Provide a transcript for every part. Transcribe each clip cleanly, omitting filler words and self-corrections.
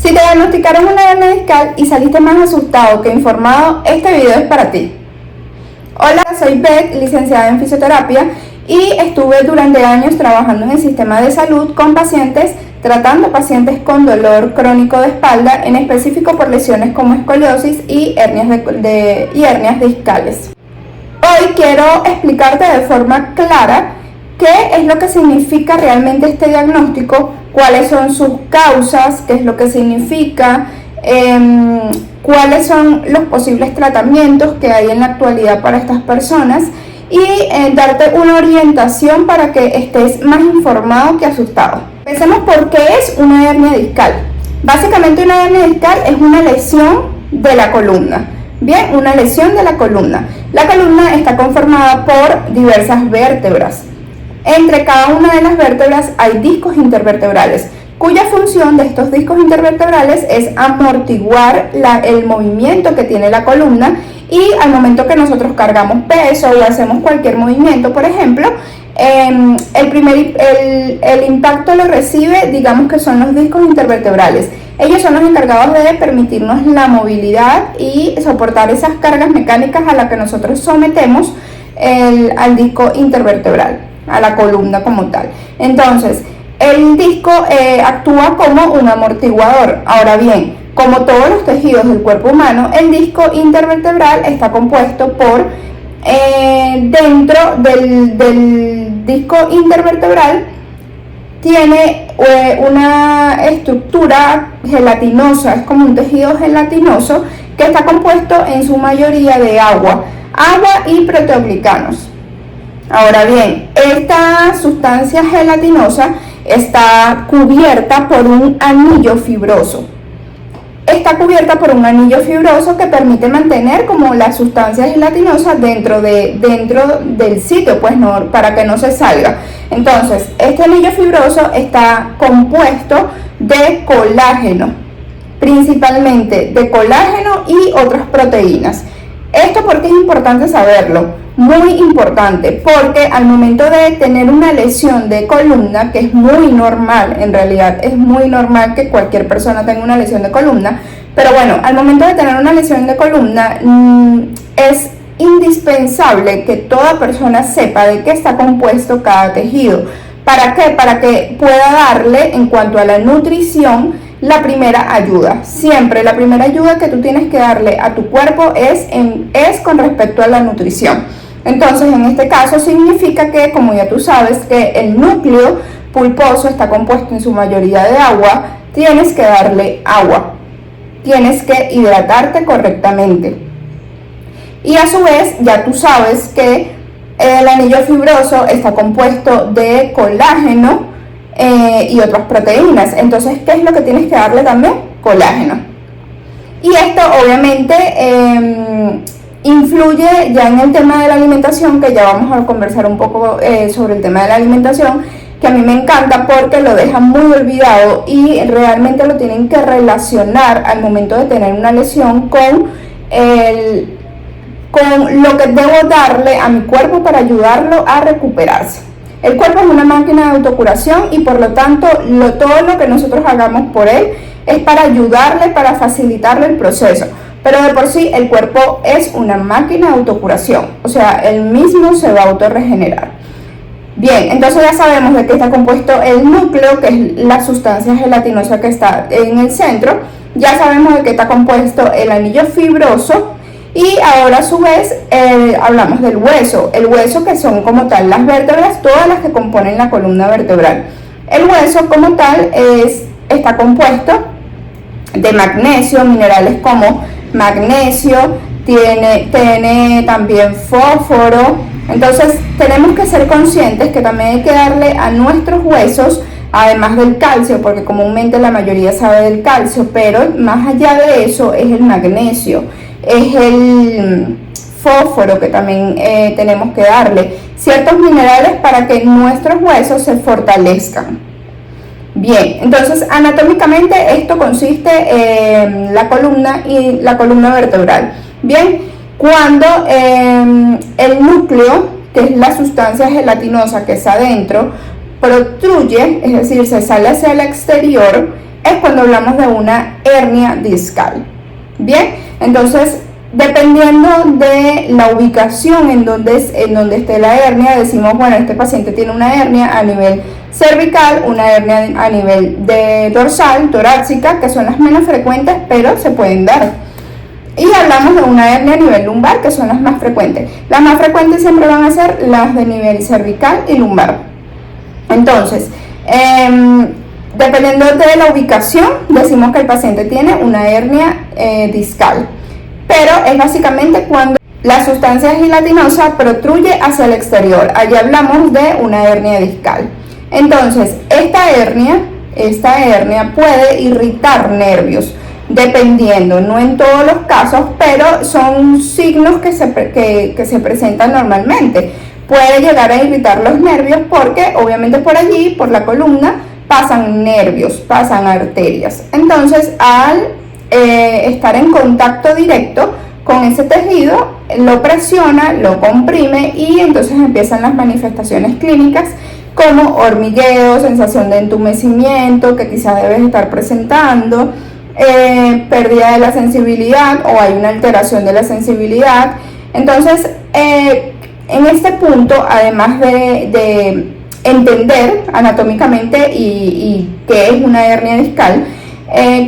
Si te diagnosticaron una hernia discal y saliste más asustado que informado, este video es para ti. Hola, soy Beth, licenciada en fisioterapia y estuve durante años trabajando en el sistema de salud con pacientes, tratando pacientes con dolor crónico de espalda, en específico por lesiones como escoliosis y hernias discales. Hoy quiero explicarte de forma clara qué es lo que significa realmente este diagnóstico, cuáles son sus causas, qué es lo que significa, cuáles son los posibles tratamientos que hay en la actualidad para estas personas y darte una orientación para que estés más informado que asustado. Empecemos por qué es una hernia discal. Básicamente una hernia discal es una lesión de la columna. Bien, una lesión de la columna. La columna está conformada por diversas vértebras. Entre cada una de las vértebras hay discos intervertebrales, cuya función de estos discos intervertebrales es amortiguar el movimiento que tiene la columna, y al momento que nosotros cargamos peso o hacemos cualquier movimiento, por ejemplo, el impacto lo recibe, digamos que son los discos intervertebrales. Ellos son los encargados de permitirnos la movilidad y soportar esas cargas mecánicas a las que nosotros sometemos al disco intervertebral, a la columna como tal. Entonces, el disco actúa como un amortiguador. Ahora bien, como todos los tejidos del cuerpo humano, el disco intervertebral está compuesto por, dentro del disco intervertebral, tiene una estructura gelatinosa, es como un tejido gelatinoso que está compuesto en su mayoría de agua y proteoglicanos. Ahora bien, esta sustancia gelatinosa está cubierta por un anillo fibroso. Está cubierta por un anillo fibroso que permite mantener como la sustancia gelatinosa dentro del sitio, pues no, para que no se salga. Entonces, este anillo fibroso está compuesto de colágeno, principalmente de colágeno y otras proteínas. Esto porque es importante saberlo. Muy importante, porque al momento de tener una lesión de columna, que es muy normal, en realidad es muy normal que cualquier persona tenga una lesión de columna, pero bueno, al momento de tener una lesión de columna es indispensable que toda persona sepa de qué está compuesto cada tejido. ¿Para qué? Para que pueda darle, en cuanto a la nutrición, la primera ayuda. Siempre la primera ayuda que tú tienes que darle a tu cuerpo es con respecto a la nutrición. Entonces, en este caso significa que, como ya tú sabes, que el núcleo pulposo está compuesto en su mayoría de agua, tienes que darle agua, tienes que hidratarte correctamente. Y a su vez, ya tú sabes que el anillo fibroso está compuesto de colágeno y otras proteínas. Entonces, ¿qué es lo que tienes que darle también? Colágeno. Y esto obviamente influye ya en el tema de la alimentación, que ya vamos a conversar un poco sobre el tema de la alimentación, que a mí me encanta porque lo dejan muy olvidado y realmente lo tienen que relacionar al momento de tener una lesión con lo que debo darle a mi cuerpo para ayudarlo a recuperarse. El cuerpo es una máquina de autocuración y por lo tanto todo lo que nosotros hagamos por él es para ayudarle, para facilitarle el proceso. Pero de por sí el cuerpo es una máquina de autocuración, o sea, él mismo se va a autorregenerar. Bien, entonces ya sabemos de qué está compuesto el núcleo, que es la sustancia gelatinosa que está en el centro. Ya sabemos de qué está compuesto el anillo fibroso. Y ahora a su vez hablamos del hueso. El hueso, que son como tal las vértebras, todas las que componen la columna vertebral. El hueso como tal está compuesto de magnesio, minerales como magnesio, tiene también fósforo. Entonces tenemos que ser conscientes que también hay que darle a nuestros huesos, además del calcio, porque comúnmente la mayoría sabe del calcio, pero más allá de eso es el magnesio, es el fósforo que también tenemos que darle, ciertos minerales para que nuestros huesos se fortalezcan. Bien, entonces anatómicamente esto consiste en la columna y la columna vertebral. Bien, cuando el núcleo, que es la sustancia gelatinosa que está adentro, protruye, es decir, se sale hacia el exterior, es cuando hablamos de una hernia discal. Bien, entonces dependiendo de la ubicación en donde esté la hernia, decimos, bueno, este paciente tiene una hernia a nivel cervical, una hernia a nivel de dorsal, torácica, que son las menos frecuentes, pero se pueden dar. Y hablamos de una hernia a nivel lumbar, que son las más frecuentes. Las más frecuentes siempre van a ser las de nivel cervical y lumbar. Entonces, dependiendo de la ubicación, decimos que el paciente tiene una hernia discal. Pero es básicamente cuando la sustancia gelatinosa protruye hacia el exterior. Allí hablamos de una hernia discal. Entonces, esta hernia puede irritar nervios, dependiendo, no en todos los casos, pero son signos que se presentan normalmente. Puede llegar a irritar los nervios porque obviamente por allí, por la columna, pasan nervios, pasan arterias. Entonces, al estar en contacto directo con ese tejido, lo presiona, lo comprime y entonces empiezan las manifestaciones clínicas como hormigueo, sensación de entumecimiento que quizás debes estar presentando, pérdida de la sensibilidad o hay una alteración de la sensibilidad. Entonces, en este punto, además de entender anatómicamente y qué es una hernia discal,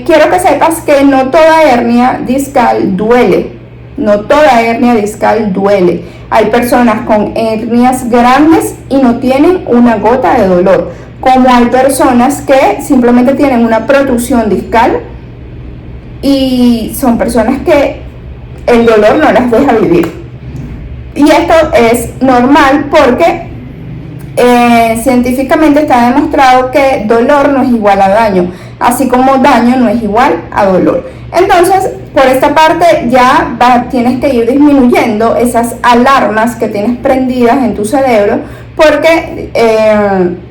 quiero que sepas que no toda hernia discal duele. No toda hernia discal duele. Hay personas con hernias grandes y no tienen una gota de dolor, como hay personas que simplemente tienen una protrusión discal y son personas que el dolor no las deja vivir. Y esto es normal porque científicamente está demostrado que dolor no es igual a daño, así como daño no es igual a dolor. Entonces, por esta parte ya tienes que ir disminuyendo esas alarmas que tienes prendidas en tu cerebro, porque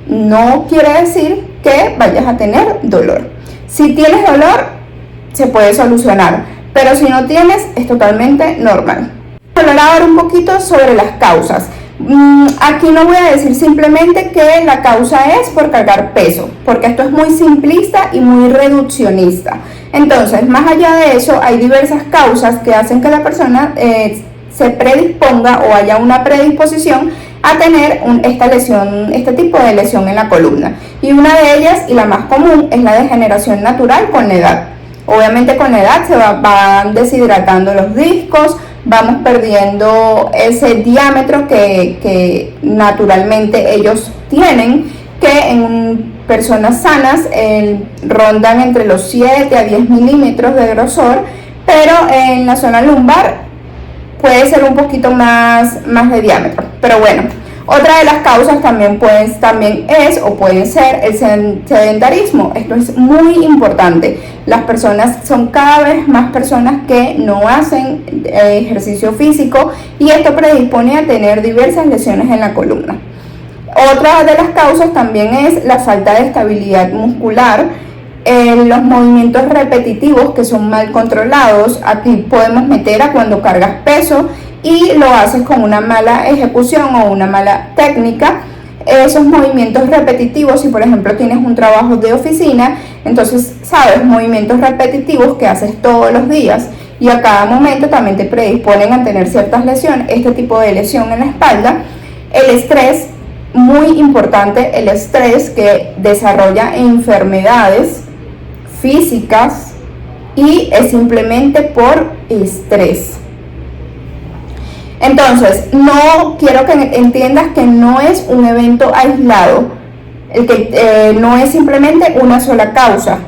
no quiere decir que vayas a tener dolor. Si tienes dolor, se puede solucionar, pero si no tienes, es totalmente normal. Vamos a hablar ahora un poquito sobre las causas. Aquí no voy a decir simplemente que la causa es por cargar peso, porque esto es muy simplista y muy reduccionista. Entonces, más allá de eso, hay diversas causas que hacen que la persona se predisponga o haya una predisposición a tener este tipo de lesión en la columna. Y una de ellas, y la más común, es la degeneración natural con la edad. Obviamente con la edad se van deshidratando los discos, vamos perdiendo ese diámetro que naturalmente ellos tienen, que en personas sanas rondan entre los 7 a 10 milímetros de grosor, pero en la zona lumbar puede ser un poquito más de diámetro. Pero bueno, otra de las causas también es o puede ser el sedentarismo. Esto es muy importante. Las personas son cada vez más personas que no hacen ejercicio físico y esto predispone a tener diversas lesiones en la columna. Otra de las causas también es la falta de estabilidad muscular, los movimientos repetitivos que son mal controlados. Aquí podemos meter a cuando cargas peso y lo haces con una mala ejecución o una mala técnica. Esos movimientos repetitivos, si por ejemplo tienes un trabajo de oficina, entonces sabes, movimientos repetitivos que haces todos los días y a cada momento también te predisponen a tener ciertas lesiones, este tipo de lesión en la espalda. El estrés, muy importante, el estrés que desarrolla enfermedades físicas y es simplemente por estrés. Entonces, no quiero que entiendas que no es un evento aislado, no es simplemente una sola causa,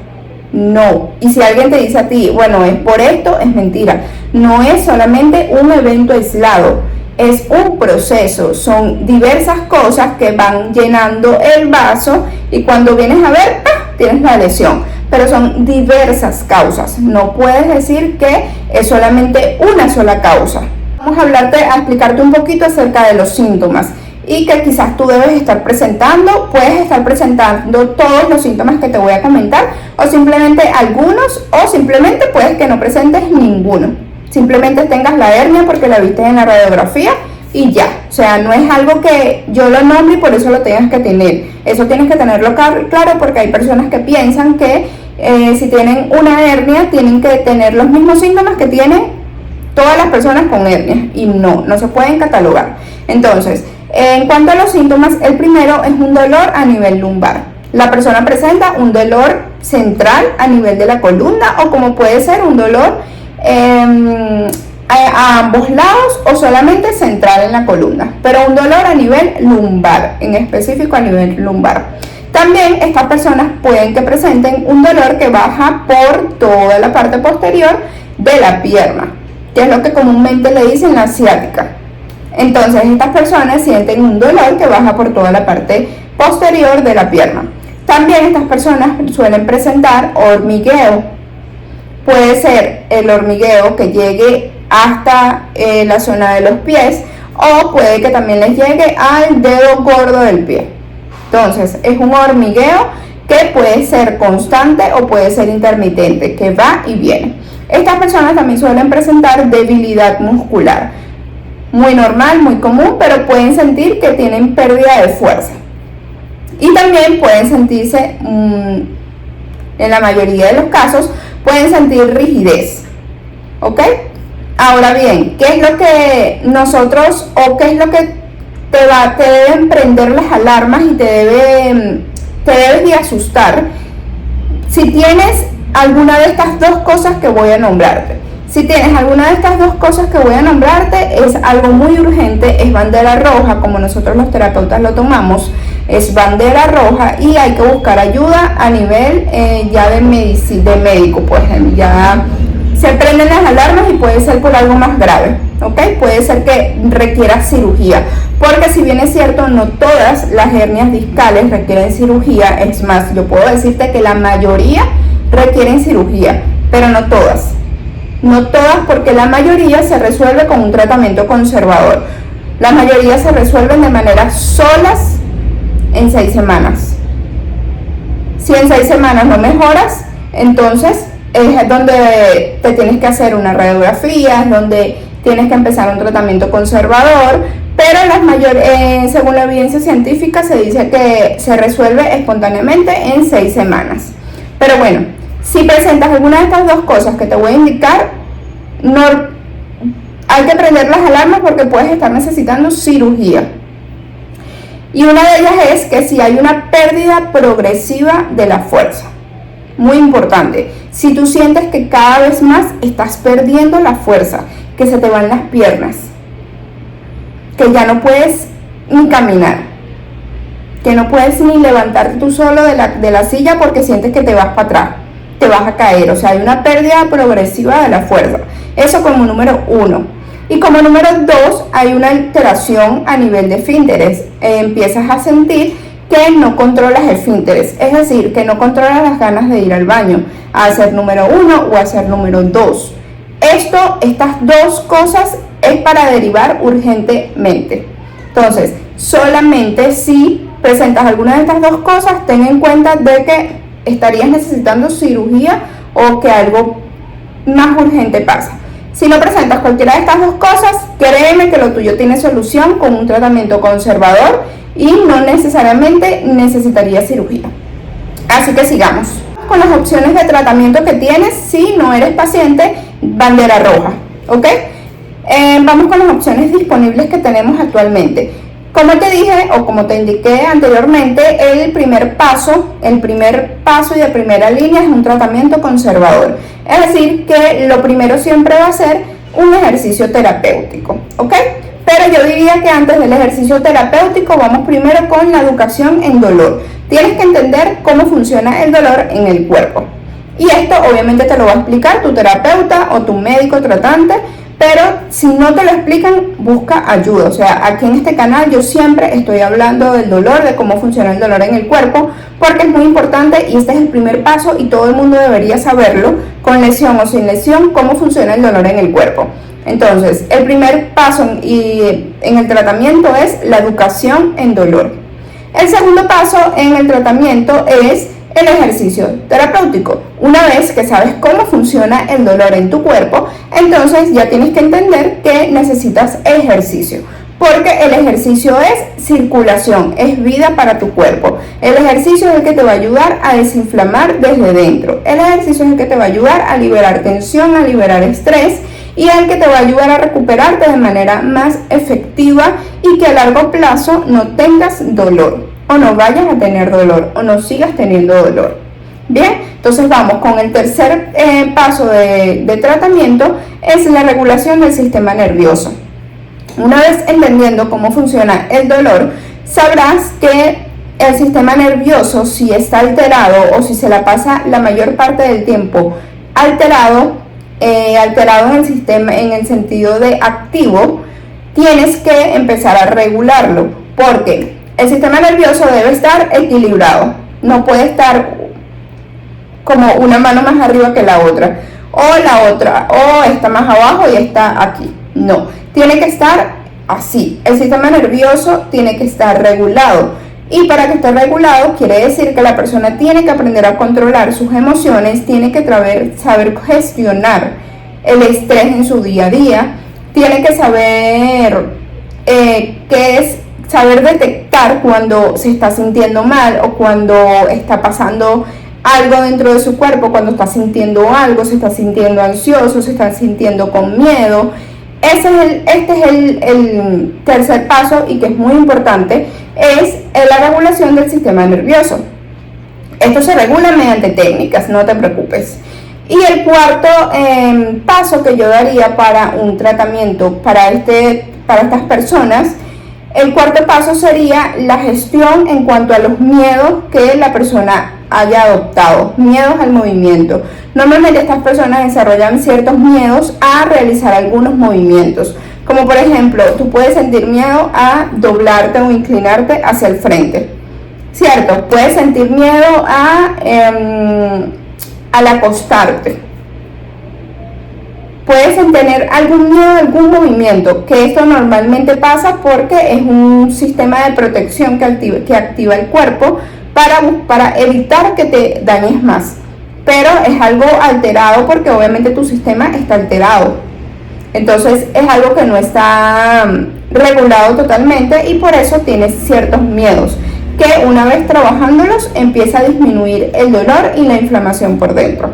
no. Y si alguien te dice a ti, bueno, es por esto, es mentira. No es solamente un evento aislado, es un proceso, son diversas cosas que van llenando el vaso y cuando vienes a ver, tienes la lesión. Pero son diversas causas, no puedes decir que es solamente una sola causa. Vamos a explicarte un poquito acerca de los síntomas y que quizás tú debes estar presentando. Puedes estar presentando todos los síntomas que te voy a comentar o simplemente algunos, o simplemente puedes que no presentes ninguno. Simplemente tengas la hernia porque la viste en la radiografía y ya. O sea, no es algo que yo lo nombre y por eso lo tengas que tener. Eso tienes que tenerlo claro porque hay personas que piensan que Si tienen una hernia, tienen que tener los mismos síntomas que tienen todas las personas con hernia, y no se pueden catalogar. Entonces, en cuanto a los síntomas, el primero es un dolor a nivel lumbar. La persona presenta un dolor central a nivel de la columna, o como puede ser un dolor a ambos lados o solamente central en la columna, pero un dolor a nivel lumbar, en específico a nivel lumbar. También estas personas pueden que presenten un dolor que baja por toda la parte posterior de la pierna, que es lo que comúnmente le dicen la ciática. Entonces estas personas sienten un dolor que baja por toda la parte posterior de la pierna. También estas personas suelen presentar hormigueo. Puede ser el hormigueo que llegue hasta la zona de los pies, o puede que también les llegue al dedo gordo del pie. Entonces es un hormigueo que puede ser constante o puede ser intermitente, que va y viene. Estas personas también suelen presentar debilidad muscular, muy normal, muy común, pero pueden sentir que tienen pérdida de fuerza. Y también pueden sentirse, en la mayoría de los casos, pueden sentir rigidez. ¿Ok? Ahora bien, ¿qué es lo que nosotros, o qué es lo que te deben prender las alarmas y te debes de asustar si tienes alguna de estas dos cosas que voy a nombrarte? Si tienes alguna de estas dos cosas que voy a nombrarte, es algo muy urgente, es bandera roja, como nosotros los terapeutas lo tomamos, es bandera roja, y hay que buscar ayuda a nivel ya de médico, pues ya se prenden las alarmas y puede ser por algo más grave, ¿ok? Puede ser que requiera cirugía, porque si bien es cierto, no todas las hernias discales requieren cirugía. Es más, yo puedo decirte que la mayoría requieren cirugía, pero no todas. No todas, porque la mayoría se resuelve con un tratamiento conservador. La mayoría se resuelven de manera solas en 6 semanas. Si en 6 semanas no mejoras, entonces es donde te tienes que hacer una radiografía, es donde tienes que empezar un tratamiento conservador, pero según la evidencia científica se dice que se resuelve espontáneamente en 6 semanas. Pero bueno, si presentas alguna de estas dos cosas que te voy a indicar, no, hay que prender las alarmas porque puedes estar necesitando cirugía. Y una de ellas es que si hay una pérdida progresiva de la fuerza. Muy importante, si tú sientes que cada vez más estás perdiendo la fuerza, que se te van las piernas, que ya no puedes ni caminar, que no puedes ni levantarte tú solo de la silla porque sientes que te vas para atrás, te vas a caer, o sea, hay una pérdida progresiva de la fuerza. Eso como número 1. Y como número 2, hay una alteración a nivel de esfínteres. Empiezas a sentir que no controlas esfínteres, es decir, que no controlas las ganas de ir al baño, a hacer número 1 o a hacer número 2. Estas dos cosas es para derivar urgentemente. Entonces, solamente si presentas alguna de estas dos cosas, ten en cuenta de que estarías necesitando cirugía o que algo más urgente pasa. Si no presentas cualquiera de estas dos cosas, créeme que lo tuyo tiene solución con un tratamiento conservador y no necesariamente necesitaría cirugía. Así que sigamos con las opciones de tratamiento que tienes si no eres paciente bandera roja, ¿ok? Vamos con las opciones disponibles que tenemos actualmente. Como te dije o como te indiqué anteriormente, el primer paso y de primera línea es un tratamiento conservador. Es decir, que lo primero siempre va a ser un ejercicio terapéutico, ¿ok? Pero yo diría que antes del ejercicio terapéutico vamos primero con la educación en dolor. Tienes que entender cómo funciona el dolor en el cuerpo. Y esto obviamente te lo va a explicar tu terapeuta o tu médico tratante, pero si no te lo explican, busca ayuda. O sea, aquí en este canal yo siempre estoy hablando del dolor, de cómo funciona el dolor en el cuerpo, porque es muy importante y este es el primer paso y todo el mundo debería saberlo, con lesión o sin lesión, cómo funciona el dolor en el cuerpo. Entonces, el primer paso en el tratamiento es la educación en dolor. El segundo paso en el tratamiento es el ejercicio terapéutico. Una vez que sabes cómo funciona el dolor en tu cuerpo, entonces ya tienes que entender que necesitas ejercicio. porque el ejercicio es circulación, es vida para tu cuerpo. El ejercicio es el que te va a ayudar a desinflamar desde dentro. El ejercicio es el que te va a ayudar a liberar tensión, a liberar estrés, y el que te va a ayudar a recuperarte de manera más efectiva y que a largo plazo no tengas dolor, o no vayas a tener dolor, o no sigas teniendo dolor. Bien, entonces vamos con el tercer paso de tratamiento, es la regulación del sistema nervioso. Una vez entendiendo cómo funciona el dolor, sabrás que el sistema nervioso, si está alterado o si se la pasa la mayor parte del tiempo alterado en el sistema, en el sentido de activo, tienes que empezar a regularlo, porque el sistema nervioso debe estar equilibrado, no puede estar como una mano más arriba que la otra, o está más abajo y está aquí. No, tiene que estar así. El sistema nervioso tiene que estar regulado, y para que esté regulado quiere decir que la persona tiene que aprender a controlar sus emociones, tiene que saber gestionar el estrés en su día a día, tiene que saber saber detectar cuando se está sintiendo mal o cuando está pasando algo dentro de su cuerpo, cuando está sintiendo algo, se está sintiendo ansioso, se está sintiendo con miedo. Este es el tercer paso, y que es muy importante, es la regulación del sistema nervioso. Esto se regula mediante técnicas, no te preocupes. Y el cuarto paso que yo daría para un tratamiento para estas personas, el cuarto paso sería la gestión en cuanto a los miedos que la persona haya adoptado, miedos al movimiento. Normalmente estas personas desarrollan ciertos miedos a realizar algunos movimientos, como por ejemplo, tú puedes sentir miedo a doblarte o inclinarte hacia el frente, ¿cierto? Puedes sentir miedo al acostarte. Puedes tener algún miedo a algún movimiento, que esto normalmente pasa porque es un sistema de protección que activa el cuerpo para evitar que te dañes más, pero es algo alterado porque obviamente tu sistema está alterado, entonces es algo que no está regulado totalmente, y por eso tienes ciertos miedos que una vez trabajándolos empieza a disminuir el dolor y la inflamación por dentro.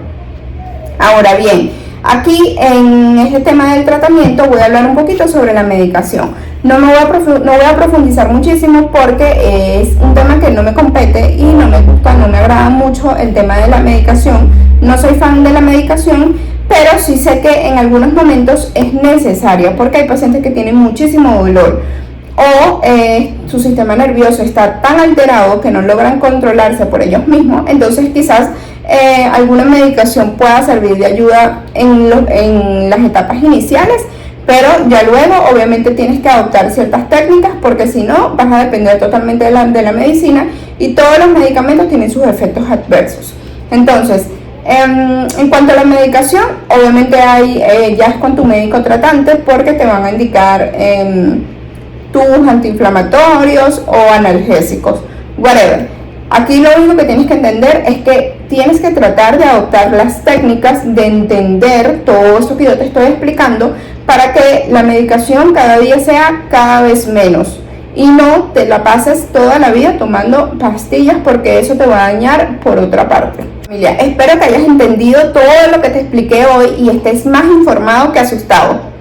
Ahora bien, aquí en este tema del tratamiento voy a hablar un poquito sobre la medicación. No voy a profundizar muchísimo porque es un tema que no me compete y no me gusta, no me agrada mucho el tema de la medicación. No soy fan de la medicación, pero sí sé que en algunos momentos es necesaria, porque hay pacientes que tienen muchísimo dolor o su sistema nervioso está tan alterado que no logran controlarse por ellos mismos. Entonces quizás alguna medicación pueda servir de ayuda en las etapas iniciales, pero ya luego obviamente tienes que adoptar ciertas técnicas, porque si no vas a depender totalmente de la medicina, y todos los medicamentos tienen sus efectos adversos. Entonces, en cuanto a la medicación, obviamente ya es con tu médico tratante, porque te van a indicar tus antiinflamatorios o analgésicos, whatever. Aquí lo único que tienes que entender es que tienes que tratar de adoptar las técnicas, de entender todo esto que yo te estoy explicando, para que la medicación cada día sea cada vez menos y no te la pases toda la vida tomando pastillas, porque eso te va a dañar por otra parte. Familia, espero que hayas entendido todo lo que te expliqué hoy y estés más informado que asustado.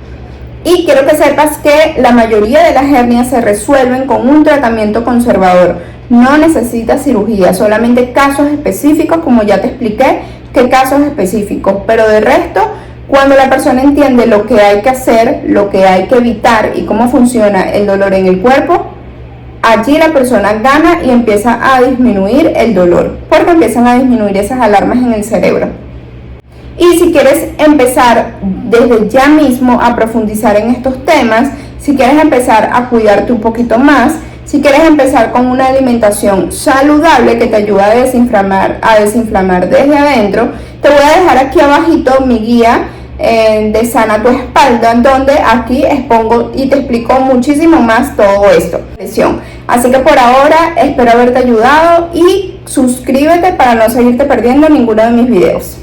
Y quiero que sepas que la mayoría de las hernias se resuelven con un tratamiento conservador. No necesitas cirugía, solamente casos específicos, como ya te expliqué qué casos específicos. Pero de resto, cuando la persona entiende lo que hay que hacer, lo que hay que evitar y cómo funciona el dolor en el cuerpo, allí la persona gana y empieza a disminuir el dolor, porque empiezan a disminuir esas alarmas en el cerebro. Y si quieres empezar desde ya mismo a profundizar en estos temas, si quieres empezar a cuidarte un poquito más, si quieres empezar con una alimentación saludable que te ayuda a desinflamar desde adentro, te voy a dejar aquí abajito mi guía de Sana tu Espalda, donde aquí expongo y te explico muchísimo más todo esto. Así que por ahora espero haberte ayudado, y suscríbete para no seguirte perdiendo ninguno de mis videos.